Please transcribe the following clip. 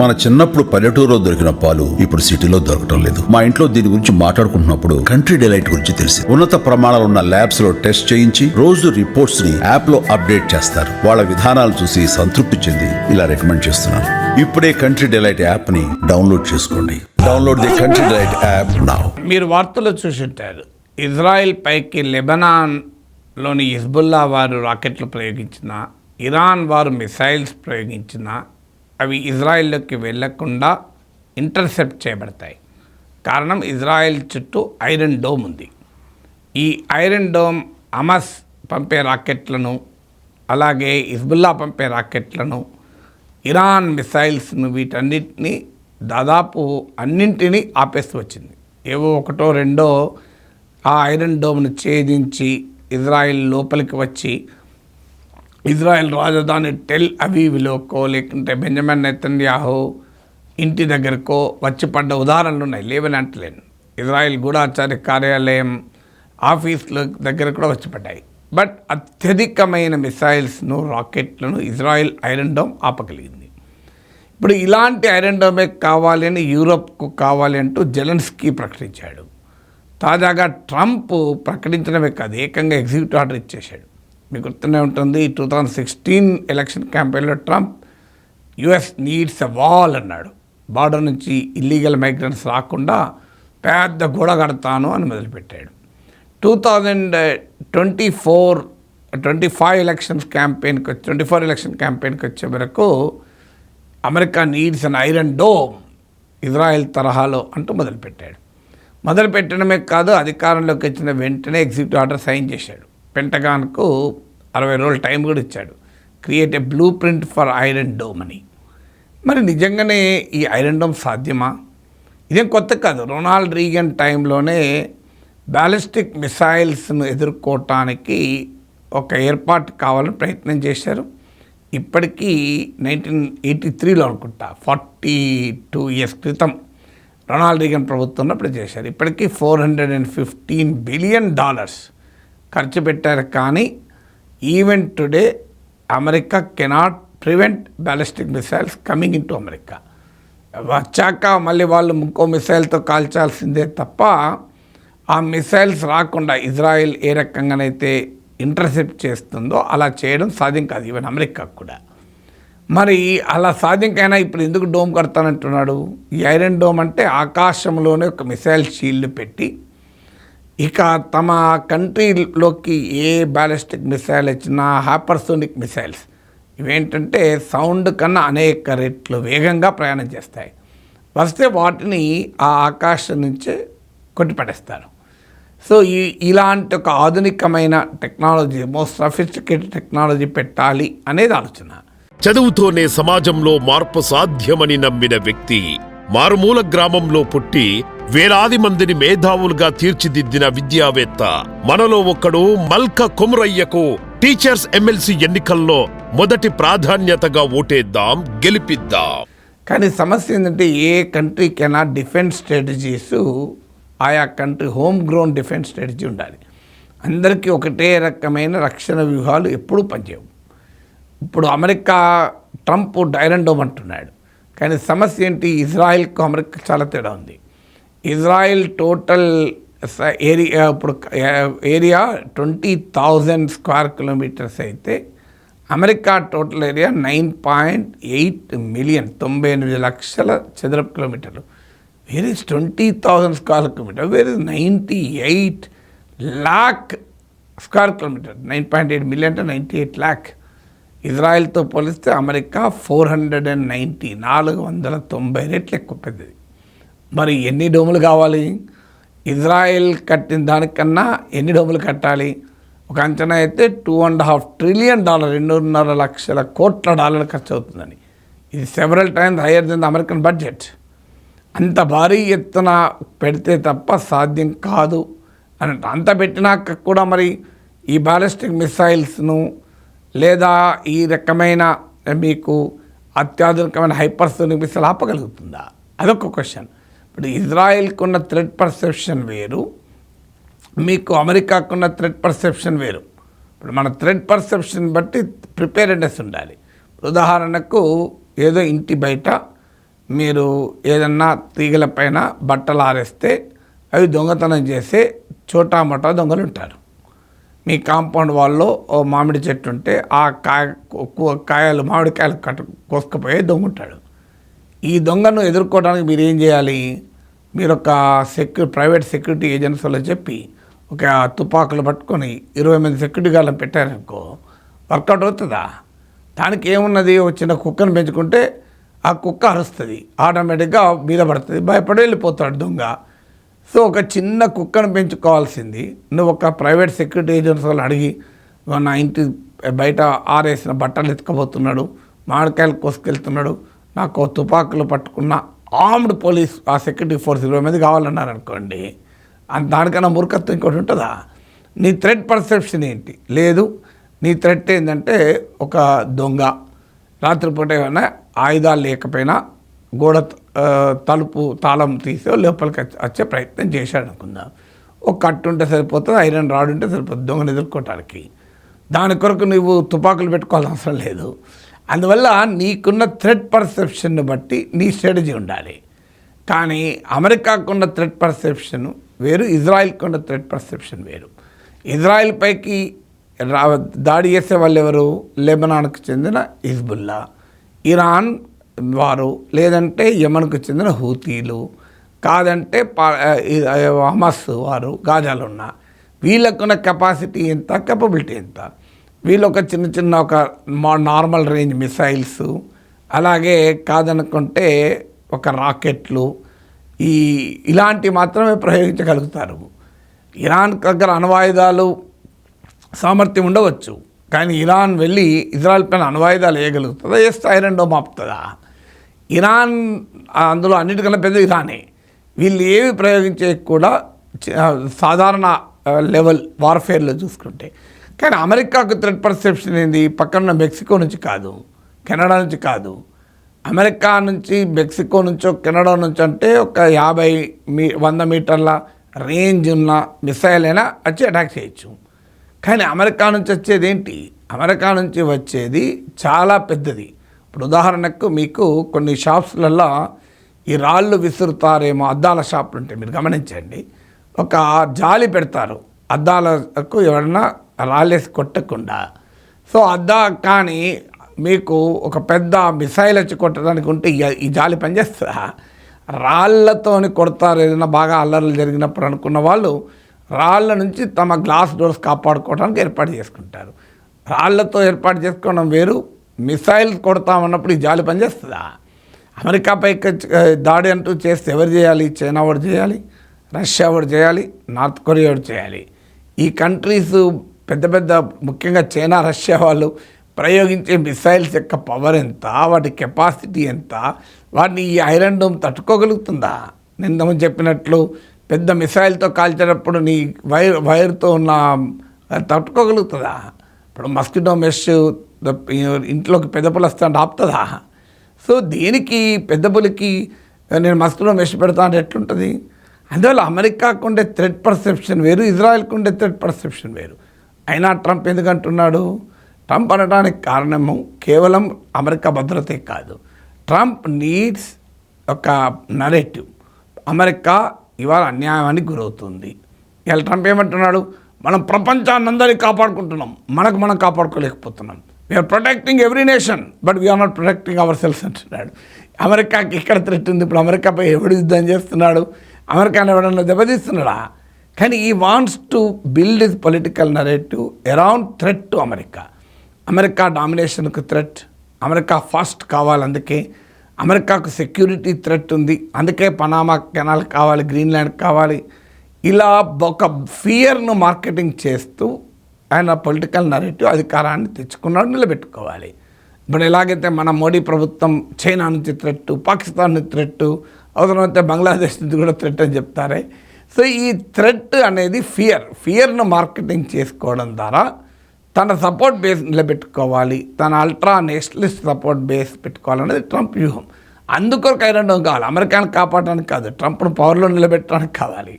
మన చిన్నప్పుడు పల్లెటూరులో దొరికిన పాలు ఇప్పుడు సిటీలో దొరకటం లేదు. మా ఇంట్లో దీని గురించి మాట్లాడుకుంటున్నప్పుడు కంట్రీ డిలైట్ గురించి తెలిసి ఉన్నత ప్రమాణాలు ఉన్న ల్యాబ్స్ లో టెస్ట్ చేయించి రోజు రిపోర్ట్స్ ని యాప్ లో అప్డేట్ చేస్తారు. వాళ్ళ విధానాలు చూసి సంతృప్తి చెంది ఇలా రికమెండ్ చేస్తున్నాను. ఇప్పుడే కంట్రీ డిలైట్ యాప్ ని డౌన్లోడ్ చేసుకోండి. Download the country delight app now. మీరు వార్తలు చూసుంటారు, ఇజ్రాయెల్ పైకి లెబనాన్ లోని హిజ్బుల్లా వారు రాకెట్లు ప్రయోగించిన, ఇరాన్ వారు మిసైల్స్ ప్రయోగించిన అవి ఇజ్రాయెల్లోకి వెళ్లకుండా ఇంటర్సెప్ట్ చేయబడతాయి. కారణం, ఇజ్రాయెల్ చుట్టూ ఐరన్ డోమ్ ఉంది. ఈ ఐరన్ డోమ్ హమాస్ పంపే రాకెట్లను, అలాగే హిజ్బుల్లా పంపే రాకెట్లను, ఇరాన్ మిసైల్స్ను, వీటన్నిటిని దాదాపు అన్నింటినీ ఆపేస్తూ వచ్చింది. ఏవో ఒకటో రెండో ఆ ఐరన్ డోమ్ను ఛేదించి ఇజ్రాయెల్ లోపలికి వచ్చి ఇజ్రాయెల్ రాజధాని టెల్ అవీవ్లోకో లేకుంటే బెంజమిన్ నెతన్యాహు ఇంటి దగ్గరకో వచ్చి పడ్డ ఉదాహరణలు ఉన్నాయి. లేవని అంటలేను. ఇజ్రాయెల్ గూఢాచార్య కార్యాలయం ఆఫీసుల దగ్గర కూడా వచ్చి పడ్డాయి. బట్ అత్యధికమైన మిసైల్స్ను, రాకెట్లను ఇజ్రాయెల్ ఐరన్ డోమ్ ఆపగలిగింది. ఇప్పుడు ఇలాంటి ఐరన్ డోమే కావాలి అని, యూరోప్కు కావాలి అంటూ జెలెన్స్కీ ప్రకటించాడు. తాజాగా ట్రంప్ ప్రకటించడమే కాదు, ఏకంగా ఎగ్జిక్యూటివ్ ఆర్డర్ ఇచ్చేశాడు. మీకు గుర్తునే ఉంటుంది, 2016 ఎలక్షన్ క్యాంపెయిన్లో Trump US needs a wall అన్నాడు. బార్డర్ నుంచి ఇల్లీగల్ మైగ్రెంట్స్ రాకుండా పెద్ద గోడ కడతాను అని మొదలుపెట్టాడు. 2024 ఎలక్షన్ క్యాంపెయిన్కి వచ్చే వరకు అమెరికా నీడ్స్ అన్ ఐరన్ డోమ్ ఇజ్రాయెల్ తరహాలో అంటూ మొదలుపెట్టడమే కాదు, అధికారంలోకి వచ్చిన వెంటనే ఎగ్జిక్యూటివ్ ఆర్డర్ సైన్ చేశాడు. పెంటగాన్కు 60 రోజులు టైం కూడా ఇచ్చాడు. Create a blue print for iron dome అని. మరి నిజంగానే ఈ ఐరన్ డోమ్ సాధ్యమా? ఇదేం కొత్త కాదు. రొనాల్డ్ రీగన్ టైంలోనే బ్యాలిస్టిక్ మిసైల్స్ను ఎదుర్కోవటానికి ఒక ఏర్పాటు కావాలని ప్రయత్నం చేశారు. ఇప్పటికీ 1983లో అనుకుంటా, 42 ఇయర్స్ క్రితం రొనాల్డ్ రీగన్ ప్రభుత్వంలో ఇప్పుడు చేశారు. ఇప్పటికీ $415 బిలియన్ ఖర్చు పెట్టారు. కానీ even today America cannot prevent ballistic missiles coming in to America. వచ్చాక మళ్ళీ వాళ్ళు ఇంకో మిసైల్తో కాల్చాల్సిందే తప్ప ఆ మిసైల్స్ రాకుండా ఇజ్రాయెల్ ఏ రకంగానైతే ఇంటర్సెప్ట్ చేస్తుందో అలా చేయడం సాధ్యం కాదు ఈవెన్ అమెరికాకు కూడా. మరి అలా సాధ్యంకైనా ఇప్పుడు ఎందుకు డోమ్ కడతానంటున్నాడు? ఈ ఐరన్ డోమ్ అంటే ఆకాశంలోనే ఒక మిసైల్ షీల్డ్ పెట్టి, ఇక తమ కంట్రీలోకి ఏ బ్యాలిస్టిక్ మిసైల్ వచ్చినా, హైపర్సోనిక్ మిసైల్స్ ఇవేంటంటే సౌండ్ కన్నా అనేక రెట్లు వేగంగా ప్రయాణం చేస్తాయి. వస్తే వాటిని ఆ ఆకాశం నుంచే కొట్టిపడేస్తారు. సో ఇలాంటి ఒక ఆధునికమైన టెక్నాలజీ, మోస్ట్ సఫిస్టికేటెడ్ టెక్నాలజీ పెట్టాలి అనేది ఆలోచన. చదువుతోనే సమాజంలో మార్పు సాధ్యమని నమ్మిన వ్యక్తి, మారుమూల గ్రామంలో పుట్టి వేలాది మందిని మేధావులుగా తీర్చిదిద్దిన విద్యావేత్త, మనలో ఒక్కడు మల్క కొమురయ్యకు టీచర్స్ ఎమ్మెల్సీ ఎన్నికల్లో మొదటి ప్రాధాన్యతగా ఓటేద్దాం, గెలిపిద్దాం. కానీ సమస్య ఏంటంటే, ఏ కంట్రీకైనా డిఫెన్స్ స్ట్రాటజీస్ ఆయా country home grown defence strategy ఉండాలి. అందరికీ ఒకటే రకమైన రక్షణ వ్యూహాలు ఎప్పుడూ పనిచేయవు. ఇప్పుడు అమెరికా ట్రంప్ ఐరన్ డోమ్ అంటున్నాడు, కానీ సమస్య ఏంటి? ఇజ్రాయెల్కు అమెరికా చాలా తేడా ఉంది. ఇజ్రాయెల్ టోటల్ ఏరియా ఇప్పుడు 20,000 స్క్వేర్ కిలోమీటర్స్ అయితే అమెరికా టోటల్ ఏరియా 9.8 మిలియన్, 98 లక్షల చదరపు కిలోమీటర్లు. Where is 20,000 square kilometer, where is 98 lakh square kilometer. 9.8 million అంటే 98 lakh. ఇజ్రాయెల్తో పోలిస్తే అమెరికా 490 రెట్లు ఎక్కువ పెద్దది. మరి ఎన్ని డోములు కావాలి? ఇజ్రాయెల్ కట్టిన దానికన్నా ఎన్ని డోములు కట్టాలి? ఒక అంచనా అయితే $2.5 ట్రిలియన్, $2.5 లక్షల కోట్ల ఖర్చు అవుతుందని. ఇది several times higher than the American budget. అంత భారీ ఎత్తున పెడితే తప్ప సాధ్యం కాదు అని అంత పెట్టినాక కూడా మరి ఈ బ్యాలిస్టిక్ మిసైల్స్ను లేదా ఈ రకమైన మీకు అత్యాధునికమైన హైపర్సోనిక్ మిసైల్ ఆపగలుగుతుందా? అదొక క్వశ్చన్. ఇప్పుడు ఇజ్రాయెల్కి ఉన్న థ్రెట్ పర్సెప్షన్ వేరు, మీకు అమెరికాకున్న థ్రెట్ పర్సెప్షన్ వేరు. ఇప్పుడు మన థ్రెట్ పర్సెప్షన్ బట్టి ప్రిపేర్డ్నెస్ ఉండాలి. ఉదాహరణకు ఏదో ఇంటి బయట మీరు ఏదన్నా తీగల పైన బట్టలు ఆరేస్తే అవి దొంగతనం చేసే చోటామోటా దొంగలు ఉంటారు. మీ కాంపౌండ్ వాల్లో ఓ మామిడి చెట్టు ఉంటే ఆ కాయలు మామిడికాయలు కోసుకుపోయే దొంగ ఉంటాడు. ఈ దొంగను ఎదుర్కోవడానికి మీరు ఏం చేయాలి? మీరు ఒక ప్రైవేట్ సెక్యూరిటీ ఏజెన్సీలో చెప్పి ఒక తుపాకులు పట్టుకొని 20 మంది సెక్యూరిటీ గార్డులను పెట్టారనుకో, వర్కౌట్ అవుతుందా? దానికి ఏమున్నది, ఒక చిన్న కుక్కను పెంచుకుంటే ఆ కుక్క అరుస్తుంది, ఆటోమేటిక్గా మీద పడుతుంది, భయపడి వెళ్ళిపోతాడు దొంగ. సో ఒక చిన్న కుక్కను పెంచుకోవాల్సింది నువ్వు ఒక ప్రైవేట్ సెక్యూరిటీ ఏజెన్సీ వాళ్ళు అడిగి, నా ఇంటి బయట ఆరేసిన బట్టలు ఎత్తుకపోతున్నాడు, మామిడికాయలు కోసుకెళ్తున్నాడు, నాకు తుపాకులు పట్టుకున్న ఆర్మ్డ్ పోలీస్ ఆ సెక్యూరిటీ ఫోర్స్ 20 మంది కావాలన్నారు అనుకోండి, దానికన్నా మూర్ఖత్వం ఇంకోటి ఉంటుందా? నీ థ్రెట్ పర్సెప్షన్ ఏంటి? లేదు, నీ థ్రెట్ ఏంటంటే ఒక దొంగ రాత్రిపూట ఏమైనా ఆయుధాలు లేకపోయినా గోడ తలుపు తాళం తీసో లోపలికి వచ్చే ప్రయత్నం చేశాడు అనుకుందాం. ఒక కట్టు ఉంటే సరిపోతుంది, ఐరన్ రాడ్ ఉంటే సరిపోతుంది దొంగను ఎదుర్కోవటానికి. దాని కొరకు నువ్వు తుపాకులు పెట్టుకోవాల్సిన అవసరం లేదు. అందువల్ల నీకున్న థ్రెట్ పర్సెప్షన్ను బట్టి నీ స్ట్రాటజీ ఉండాలి. కానీ అమెరికాకున్న థ్రెట్ పర్సెప్షన్ వేరు, ఇజ్రాయిల్కి ఉన్న థ్రెట్ పర్సెప్షన్ వేరు. ఇజ్రాయిల్ పైకి దాడి చేసే వాళ్ళు ఎవరు? లెబనాన్కు చెందిన హిజ్బుల్లా, ఇరాన్ వారు, లేదంటే యమన్కు చెందిన హూతీలు, కాదంటే హమాస్ వారు గాజాలో ఉన్న. వీళ్ళకున్న కెపాసిటీ ఎంత, కెపబిలిటీ ఎంత? వీళ్ళు ఒక చిన్న ఒక నార్మల్ రేంజ్ మిసైల్స్, అలాగే కాదనుకుంటే ఒక రాకెట్లు, ఇలాంటివి మాత్రమే ప్రయోగించగలుగుతారు. ఇరాన్ దగ్గర అణ్వాయుధాలు సామర్థ్యం ఉండవచ్చు, కానీ ఇరాన్ వెళ్ళి ఇజ్రాయెల్ పైన అణ్వాయుధాలు వేయగలుగుతుందా? వేస్తే ఐరన్ డోమ్ ఆపుతుందా? ఇరాన్ అందులో అన్నిటికన్నా పెద్ద ఇరానే. వీళ్ళు ఏవి ప్రయోగించే కూడా సాధారణ లెవెల్ వార్ఫేర్లో చూసుకుంటే. కానీ అమెరికాకు థ్రెట్ పర్సెప్షన్ ఏంది? పక్కన మెక్సికో నుంచి కాదు, కెనడా నుంచి కాదు, అమెరికా నుంచి మెక్సికో నుంచో కెనడా నుంచి అంటే ఒక 100 మీటర్ల రేంజ్ ఉన్న మిసైల్ అయినా వచ్చి అటాక్ చేయొచ్చు. కానీ అమెరికా నుంచి వచ్చేది ఏంటి? అమెరికా నుంచి వచ్చేది చాలా పెద్దది. ఇప్పుడు ఉదాహరణకు మీకు కొన్ని షాప్స్లలో ఈ రాళ్ళు విసురుతారేమో, అద్దాల షాపులు ఉంటాయి, మీరు గమనించండి. ఒక జాలి పెడతారు అద్దాలకు ఎవరన్నా రాళ్ళేసి కొట్టకుండా. సో కానీ మీకు ఒక పెద్ద మిసైల్ వచ్చి కొట్టడానికి ఉంటే ఈ జాలి పనిచేస్తుందా? రాళ్లతోని కొడతారు. ఏదైనా బాగా అల్లర్లు జరిగినప్పుడు అనుకున్న వాళ్ళు రాళ్ళ నుంచి తమ గ్లాస్ డోర్స్ కాపాడుకోవడానికి ఏర్పాటు చేసుకుంటారు. రాళ్లతో ఏర్పాటు చేసుకోవడం వేరు, మిసైల్ కొడతామన్నప్పుడు ఈ జాలి పనిచేస్తుందా? అమెరికాపై దాడి అంటూ చేస్తే ఎవరు చేయాలి? చైనా వాడు చేయాలి, రష్యా వాడు చేయాలి, నార్త్ కొరియా వాడు చేయాలి. ఈ కంట్రీస్ పెద్ద ముఖ్యంగా చైనా, రష్యా వాళ్ళు ప్రయోగించే మిసైల్స్ యొక్క పవర్ ఎంత, వాటి కెపాసిటీ ఎంత, వాటిని ఈ ఐరన్ డోమ్ తట్టుకోగలుగుతుందా? నిన్న చెప్పినట్లు పెద్ద మిసైల్తో కాల్చేటప్పుడు నీ వైర్తో ఉన్న తట్టుకోగలుగుతుందా? ఇప్పుడు మస్కిటో మెష్ ఇంట్లోకి పెద్ద పులి వస్తాంటే ఆపుతుందా? సో దీనికి పెద్ద పులికి నేను మస్కిటో మెష్ పెడతా అంటే ఎట్లుంటుంది? అందువల్ల అమెరికాకు ఉండే థ్రెట్ పర్సెప్షన్ వేరు, ఇజ్రాయెల్కి ఉండే థ్రెట్ పర్సెప్షన్ వేరు. అయినా ట్రంప్ ఎందుకంటున్నాడు? ట్రంప్ అనడానికి కారణము కేవలం అమెరికా భద్రతే కాదు. ట్రంప్ నీడ్స్ ఒక నరేటివ్. అమెరికా ఇవాళ అన్యాయానికి గురవుతుంది. ఇవాళ ట్రంప్ ఏమంటున్నాడు? మనం ప్రపంచాన్ని అందరినీ కాపాడుకుంటున్నాం, మనం కాపాడుకోలేకపోతున్నాం. We're protecting every nation but we're not protecting ourselves అంటున్నాడు. అమెరికాకి ఇక్కడ థ్రెట్ ఉంది. ఇప్పుడు అమెరికాపై ఎవడు యుద్ధం చేస్తున్నాడు? అమెరికాని ఎవడన్నా దెబ్బతీస్తున్నాడా? కానీ ఈ wants to build his political narrative around threat to America. America డామినేషన్కు థ్రెట్, అమెరికా ఫస్ట్ కావాలి, అందుకే అమెరికాకు సెక్యూరిటీ థ్రెట్ ఉంది, అందుకే పనామా కెనాల్ కావాలి, గ్రీన్లాండ్ కావాలి. ఇలా ఒక ఫియర్ను మార్కెటింగ్ చేస్తూ ఆయన పొలిటికల్ నరేటివ్ అధికారాన్ని తెచ్చుకున్నాడు, నిలబెట్టుకోవాలి. ఇప్పుడు ఎలాగైతే మన మోడీ ప్రభుత్వం చైనా నుంచి థ్రెట్, పాకిస్తాన్ నుంచి థ్రెట్, అవసరమైతే బంగ్లాదేశ్ నుంచి కూడా థ్రెట్ అని చెప్తారే. సో ఈ థ్రెట్ అనేది ఫియర్ను మార్కెటింగ్ చేసుకోవడం ద్వారా తన సపోర్ట్ బేస్ నిలబెట్టుకోవాలి, తన అల్ట్రా నేషనలిస్ట్ సపోర్ట్ బేస్ పెట్టుకోవాలనేది ట్రంప్ వ్యూహం. అందుకొరకు ఐరన్ డోమ్ కావాలి, అమెరికాను కాపాడడానికి కాదు, ట్రంప్ను పవర్లో నిలబెట్టడానికి కావాలి.